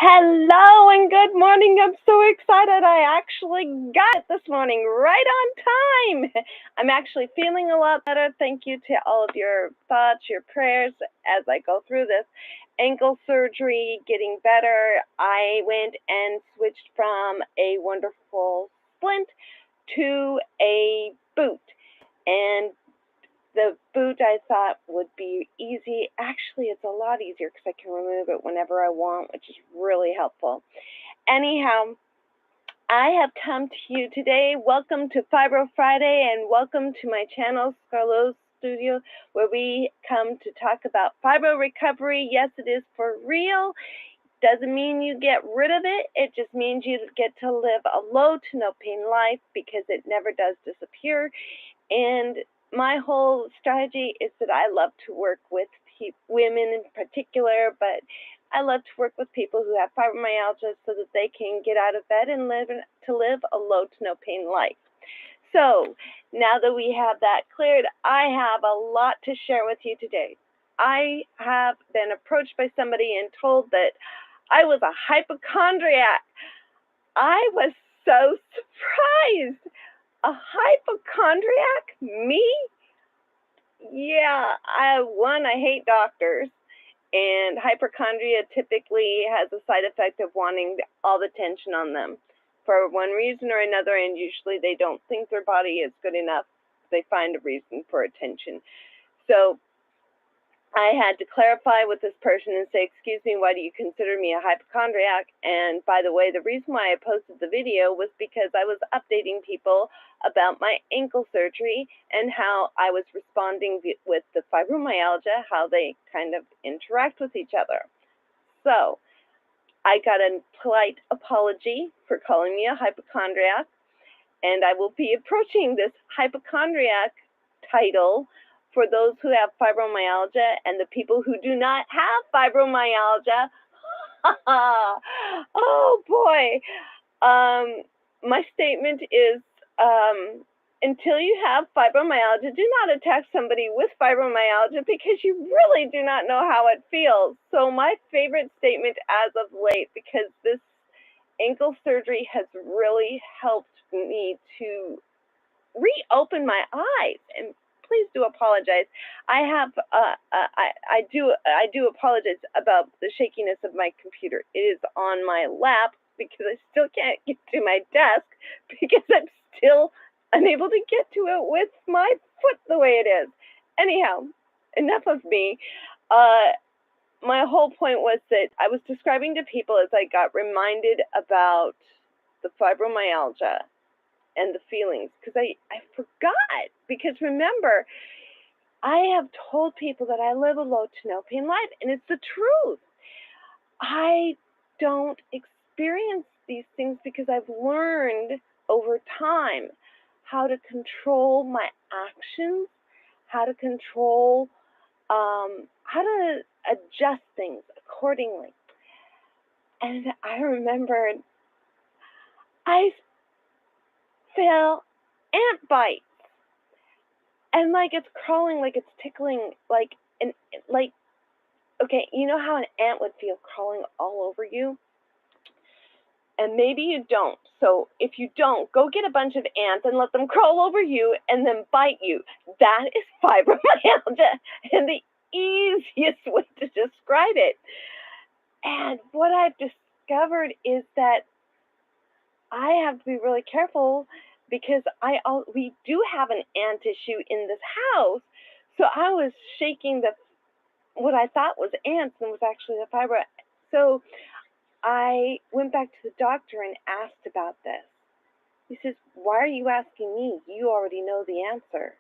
Hello and good morning. I'm so excited. I actually got it this morning right on time. I'm actually feeling a lot better. Thank you to all of your thoughts, your prayers as I go through this ankle surgery, getting better. I went and switched from a wonderful splint to a boot. And the boot I thought would be easy. Actually, it's a lot easier because I can remove it whenever I want, which is really helpful. Anyhow, I have come to you today. Welcome to Fibro Friday and welcome to my channel, Scarlo's Studio, where we come to talk about fibro recovery. Yes, it is for real. Doesn't mean you get rid of it. It just means you get to live a low to no pain life because it never does disappear. And my whole strategy is that I love to work with women in particular, but I love to work with people who have fibromyalgia so that they can get out of bed and live a low to no pain life. So now that we have that cleared, I have a lot to share with you today. I have been approached by somebody and told that I was a hypochondriac. I was so surprised. A hypochondriac? Me? Yeah, I hate doctors, and hypochondria typically has a side effect of wanting all the attention on them for one reason or another, and usually they don't think their body is good enough. They find a reason for attention. So I had to clarify with this person and say, excuse me, why do you consider me a hypochondriac? And by the way, the reason why I posted the video was because I was updating people about my ankle surgery and how I was responding with the fibromyalgia, how they kind of interact with each other. So I got a polite apology for calling me a hypochondriac, and I will be approaching this hypochondriac title for those who have fibromyalgia and the people who do not have fibromyalgia. Oh boy. My statement is, until you have fibromyalgia, do not attack somebody with fibromyalgia because you really do not know how it feels. So my favorite statement as of late, because this ankle surgery has really helped me to reopen my eyes, and please do apologize. I do apologize about the shakiness of my computer. It is on my lap because I still can't get to my desk because I'm still unable to get to it with my foot the way it is. Anyhow, enough of me. My whole point was that I was describing to people as I got reminded about the fibromyalgia and the feelings, because I forgot, because remember, I have told people that I live a low to no pain life, and it's the truth. I don't experience these things because I've learned over time how to control my actions, how to control, how to adjust things accordingly. And I remembered I feel ant bites, and like it's crawling, like it's tickling, like okay, you know how an ant would feel crawling all over you? And maybe you don't. So if you don't, go get a bunch of ants and let them crawl over you and then bite you. That is fibromyalgia, and the easiest way to describe it. And what I've discovered is that I have to be really careful because we do have an ant issue in this house. So I was shaking what I thought was ants and was actually the fibro. So I went back to the doctor and asked about this. He says, why are you asking me? You already know the answer.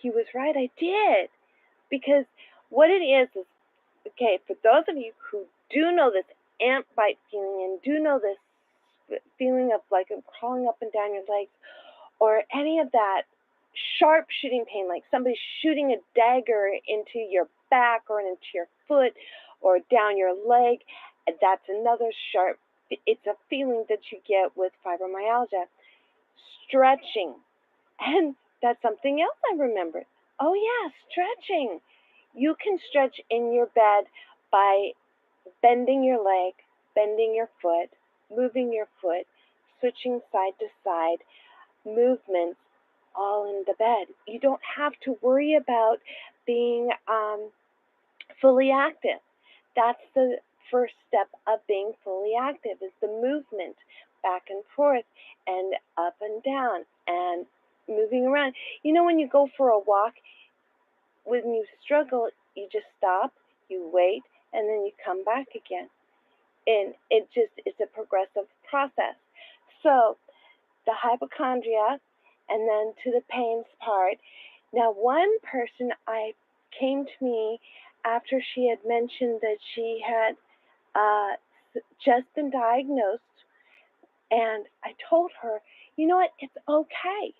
He was right, I did. Because what it is, okay, for those of you who do know this ant bite feeling and do know this feeling of like crawling up and down your legs, or any of that sharp shooting pain, like somebody shooting a dagger into your back or into your foot or down your leg, that's another sharp, it's a feeling that you get with fibromyalgia. Stretching, and that's something else I remembered. Oh yeah, stretching. You can stretch in your bed by bending your leg, bending your foot, moving your foot, switching side to side, movements, all in the bed. You don't have to worry about being fully active. That's the first step of being fully active, is the movement back and forth and up and down and moving around. You know, when you go for a walk, when you struggle, you just stop, you wait, and then you come back again. And it's a progressive process. So the hypochondriac, and then to the pains part. Now, one person came to me after she had mentioned that she had just been diagnosed, and I told her, you know what, it's okay.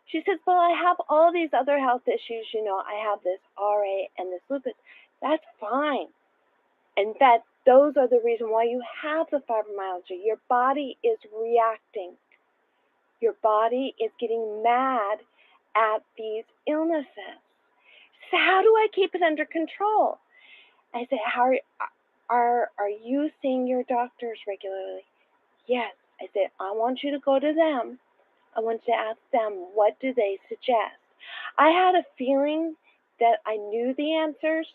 She says, well, I have all these other health issues, you know, I have this RA and this lupus. That's fine. And that those are the reason why you have the fibromyalgia. Your body is reacting. Your body is getting mad at these illnesses. So how do I keep it under control? I said, how are you seeing your doctors regularly? Yes. I said, I want you to go to them. I want you to ask them, what do they suggest? I had a feeling that I knew the answers,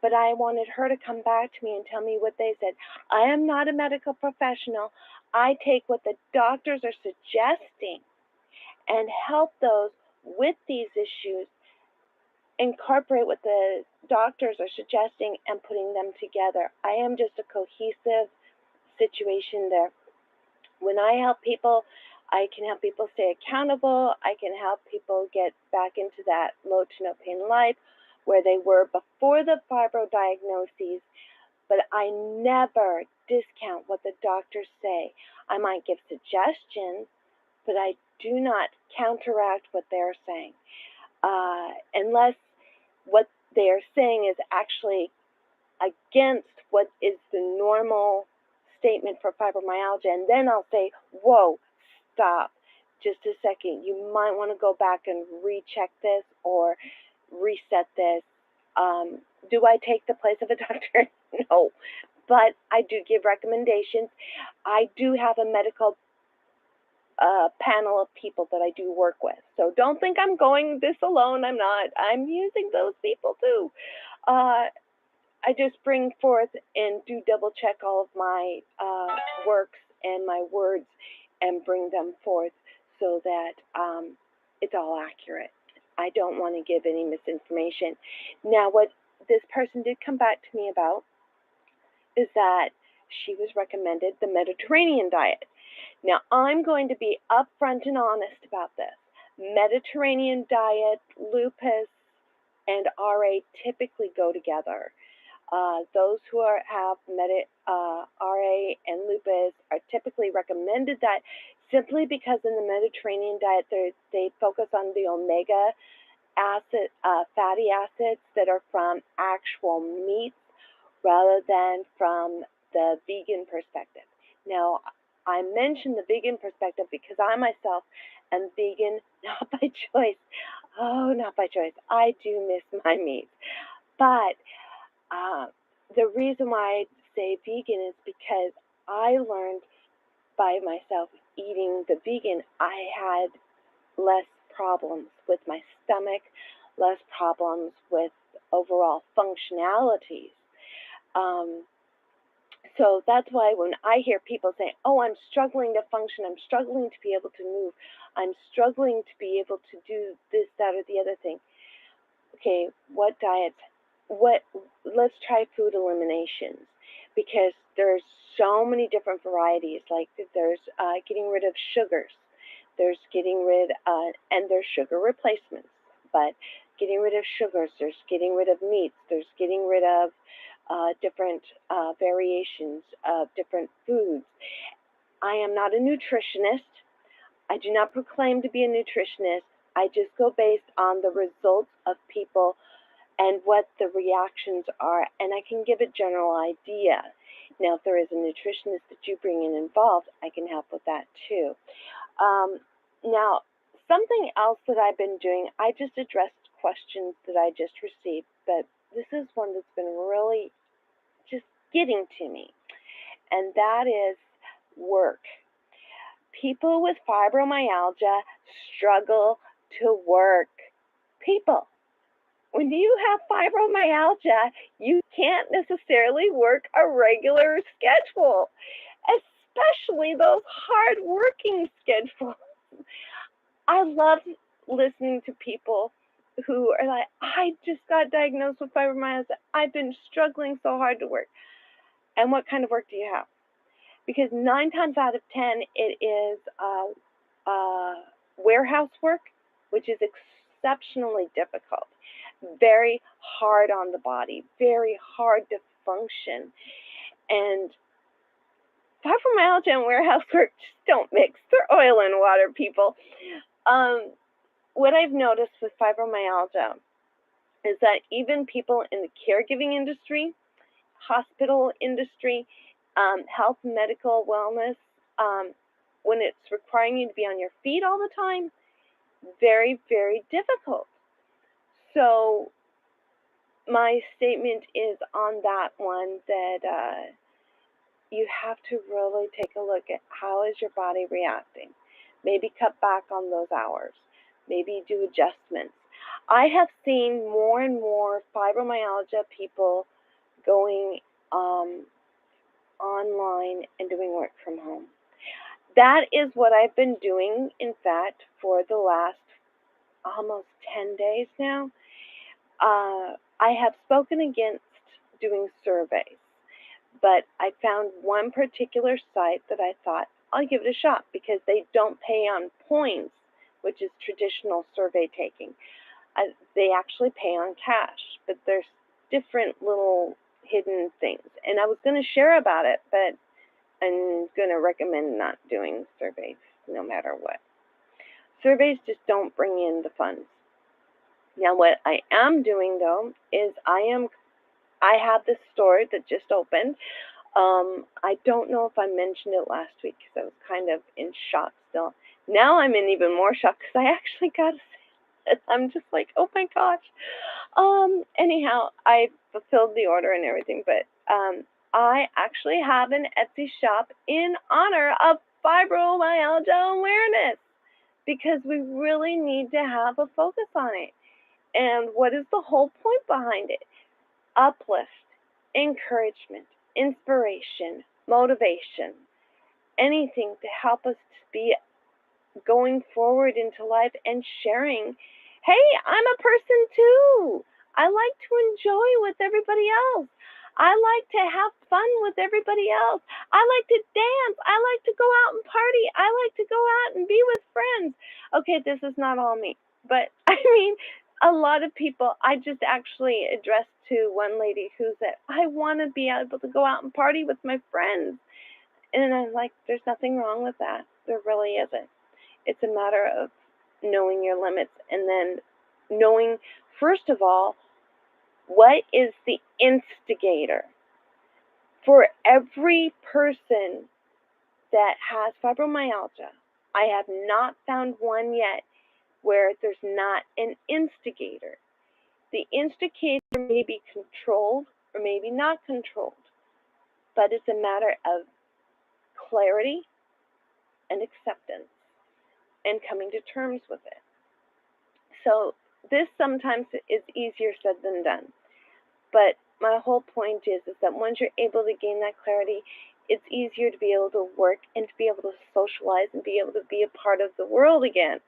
but I wanted her to come back to me and tell me what they said. I am not a medical professional. I take what the doctors are suggesting and help those with these issues, incorporate what the doctors are suggesting and putting them together. I am just a cohesive situation there. When I help people, I can help people stay accountable. I can help people get back into that low to no pain life where they were before the fibro diagnoses, but I never discount what the doctors say. I might give suggestions, but I do not counteract what they're saying, unless what they're saying is actually against what is the normal statement for fibromyalgia, and then I'll say, whoa, stop, just a second, you might want to go back and recheck this or reset this. Do I take the place of a doctor? No, but I do give recommendations. I do have a medical panel of people that I do work with, so don't think I'm going this alone. I'm not. I'm using those people too. I just bring forth and do double check all of my works and my words and bring them forth so that it's all accurate. I don't want to give any misinformation. Now, what this person did come back to me about is that she was recommended the Mediterranean diet. Now, I'm going to be upfront and honest about this. Mediterranean diet, lupus, and RA typically go together. Those who have RA and lupus are typically recommended that simply because in the Mediterranean diet they focus on the omega fatty acids that are from actual meats rather than from the vegan perspective. Now, I mention the vegan perspective because I myself am vegan, not by choice. Oh, not by choice. I do miss my meat. But the reason why I say vegan is because I learned by myself eating the vegan, I had less problems with my stomach, less problems with overall functionalities. So that's why when I hear people say, oh, I'm struggling to function, I'm struggling to be able to move, I'm struggling to be able to do this, that, or the other thing. Okay, what diets? Let's try food eliminations, because there's so many different varieties. Like there's getting rid of sugars, there's getting rid and there's sugar replacements, but getting rid of sugars, there's getting rid of meats, there's getting rid of different variations of different foods. I am not a nutritionist. I do not proclaim to be a nutritionist. I just go based on the results of people and what the reactions are, and I can give a general idea. Now, if there is a nutritionist that you bring in involved, I can help with that too. Now, something else that I've been doing, I just addressed questions that I just received, but this is one that's been really just getting to me, and that is work. People with fibromyalgia struggle to work. People, when you have fibromyalgia, you can't necessarily work a regular schedule, especially those hard-working schedules. I love listening to people who are like, I just got diagnosed with fibromyalgia. I've been struggling so hard to work. And what kind of work do you have? Because 9 times out of 10, it is warehouse work, which is exceptionally difficult, very hard on the body, very hard to function. And fibromyalgia and warehouse work just don't mix. They're oil and water, people. What I've noticed with fibromyalgia is that even people in the caregiving industry, hospital industry, health, medical, wellness, when it's requiring you to be on your feet all the time, very, very difficult. So my statement is on that one that you have to really take a look at how is your body reacting. Maybe cut back on those hours. Maybe do adjustments. I have seen more and more fibromyalgia people going online and doing work from home. That is what I've been doing, in fact, for the last almost 10 days now. I have spoken against doing surveys, but I found one particular site that I thought, I'll give it a shot, because they don't pay on points, which is traditional survey taking. They actually pay on cash, but there's different little hidden things. And I was going to share about it, but I'm going to recommend not doing surveys no matter what. Surveys just don't bring in the funds. Now, what I am doing, though, is I have this store that just opened. I don't know if I mentioned it last week because I was kind of in shock still. Now I'm in even more shock because I actually got it. I'm just like, oh my gosh. Anyhow, I fulfilled the order and everything, but I actually have an Etsy shop in honor of fibromyalgia awareness, because we really need to have a focus on it. And what is the whole point behind it? Uplift, encouragement, inspiration, motivation, anything to help us to be going forward into life and sharing, hey, I'm a person too. I like to enjoy with everybody else. I like to have fun with everybody else. I like to dance. I like to go out and party. I like to go out and be with friends. Okay, this is not all me, but I mean, a lot of people. I just actually addressed to one lady who said, I want to be able to go out and party with my friends. And I'm like, there's nothing wrong with that. There really isn't. It's a matter of knowing your limits, and then knowing, first of all, what is the instigator? For every person that has fibromyalgia, I have not found one yet where there's not an instigator. The instigator may be controlled or maybe not controlled, but it's a matter of clarity and acceptance and coming to terms with it. So this sometimes is easier said than done. But my whole point is that once you're able to gain that clarity, it's easier to be able to work and to be able to socialize and be able to be a part of the world again.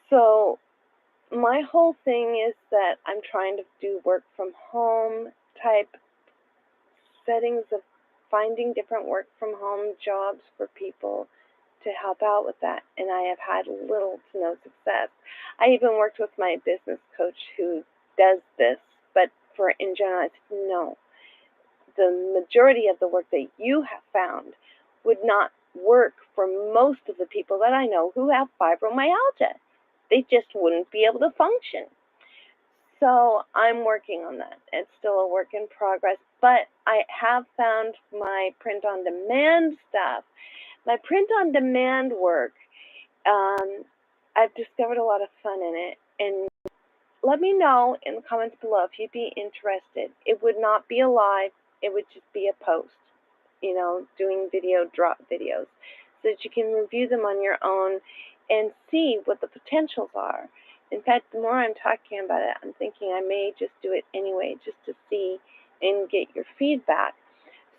So my whole thing is that I'm trying to do work from home type settings of finding different work from home jobs for people to help out with that, and I have had little to no success. I even worked with my business coach who does this, but for in general, I said, no, the majority of the work that you have found would not work for most of the people that I know who have fibromyalgia. They just wouldn't be able to function. So I'm working on that. It's still a work in progress, but I have found my print-on-demand stuff. My print-on-demand work, I've discovered a lot of fun in it, and let me know in the comments below if you'd be interested. It would not be a live it would just be a post, you know, doing drop videos, so that you can review them on your own and see what the potentials are. In fact, the more I'm talking about it, I'm thinking I may just do it anyway, just to see and get your feedback.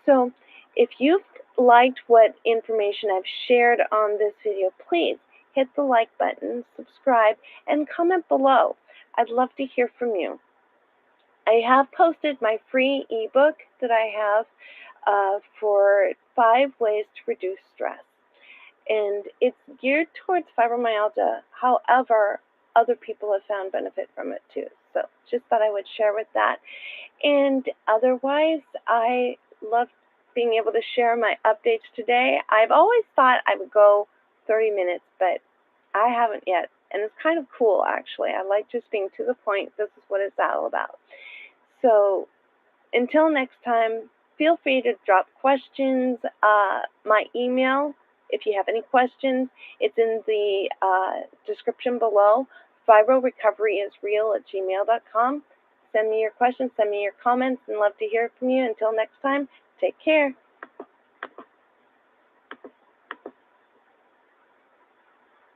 So if you've liked what information I've shared on this video, please hit the like button, subscribe, and comment below. I'd love to hear from you. I have posted my free ebook that I have for 5 ways to reduce stress. And it's geared towards fibromyalgia. However, other people have found benefit from it too. So just thought I would share with that. And otherwise, I love being able to share my updates today. I've always thought I would go 30 minutes, but I haven't yet. And it's kind of cool, actually. I like just being to the point. This is what it's all about. So until next time, feel free to drop questions. My email, if you have any questions, it's in the description below. fibrorecoveryisreal@gmail.com. Send me your questions, send me your comments, and love to hear from you. Until next time, take care.